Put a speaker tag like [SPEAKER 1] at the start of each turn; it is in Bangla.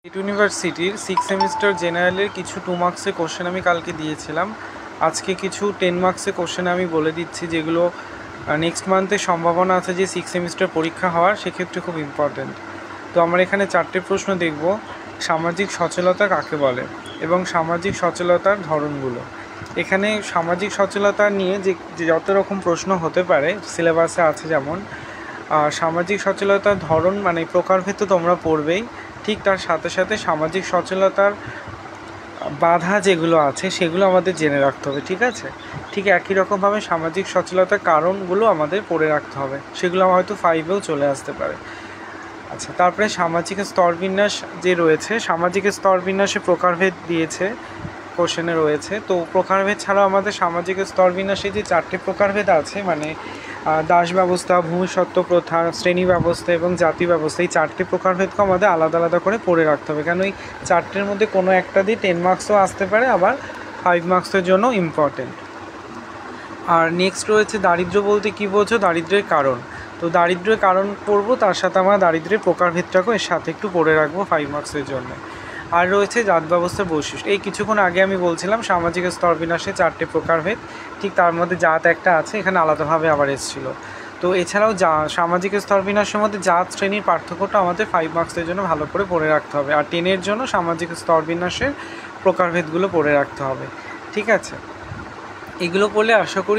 [SPEAKER 1] স্টেট ইউনিভার্সিটির 6 সেমিস্টার জেনারেলের কিছু 2 মার্কসের কোশ্চেন আমি কালকে দিয়েছিলাম। আজকে কিছু 10 মার্কসের কোশ্চেন আমি বলে দিচ্ছি, যেগুলো নেক্সট মান্থে সম্ভাবনা আছে যে 6 সেমিস্টার পরীক্ষা হওয়ার, সেক্ষেত্রে খুব ইম্পর্ট্যান্ট। তো আমরা এখানে 4টে প্রশ্ন দেখব। সামাজিক সচেতনতা কাকে বলে এবং সামাজিক সচেতনতার ধরনগুলো। এখানে সামাজিক সচেতনতা নিয়ে যে যত রকম প্রশ্ন হতে পারে সিলেবাসে আছে, যেমন সামাজিক সচেতনতার ধরন মানে প্রকারভেদ তো তোমরা পড়বেই, ঠিক তার সাথে সাথে সামাজিক সচেতনতার বাধা যেগুলো আছে সেগুলো আমাদের জেনে রাখতে হবে, ঠিক আছে। ঠিক একই রকমভাবে সামাজিক সচেতনতার কারণগুলো আমাদের পড়ে রাখতে হবে, সেগুলো হয়তো 5এও চলে আসতে পারে। আচ্ছা, তারপরে সামাজিক স্তরবিন্যাস যে রয়েছে, সামাজিক স্তরবিন্যাসে প্রকারভেদ দিয়েছে কোশ্চেনে রয়েছে। তো প্রকারভেদ ছাড়াও আমাদের সামাজিক স্তরবিন্যাসে যে 4টে প্রকারভেদ আছে, মানে দাস ব্যবস্থা, ভূমিসত্ত্ব প্রথা, শ্রেণী ব্যবস্থা এবং জাতি ব্যবস্থা, এই 4টে প্রকারভেদকে আমাদের আলাদা আলাদা করে পড়ে রাখতে হবে, কারণ এই 4টের মধ্যে কোনো একটা দিয়ে 10 মার্কসও আসতে পারে, আবার 5 মার্কসের জন্য ইম্পর্টেন্ট। আর নেক্সট রয়েছে দারিদ্র্য বলতে কী বোঝো, দারিদ্র্যের কারণ। তো দারিদ্র্যের কারণ পড়বো, তার সাথে আমরা দারিদ্র্যের প্রকারভেদটাকেও এর সাথে একটু পড়ে রাখবো 5 মার্কসের জন্য। আর রয়েছে জাত ব্যবস্থার বৈশিষ্ট্য। এই কিছুক্ষণ আগে আমি বলছিলাম সামাজিক স্তরবিন্যাসে 4টে প্রকারভেদ, ঠিক তার মধ্যে জাত একটা আছে, এখানে আলাদাভাবে আবার এসেছিল। তো এছাড়াও সামাজিক স্তরবিন্যাসের মধ্যে জাত শ্রেণীর পার্থক্যটা আমাদের 5 মার্কসের জন্য ভালো করে পড়ে রাখতে হবে, আর 10-এর জন্য সামাজিক স্তরবিন্যাসের প্রকারভেদগুলো পড়ে রাখতে হবে, ঠিক আছে। এগুলো পড়লে আশা করি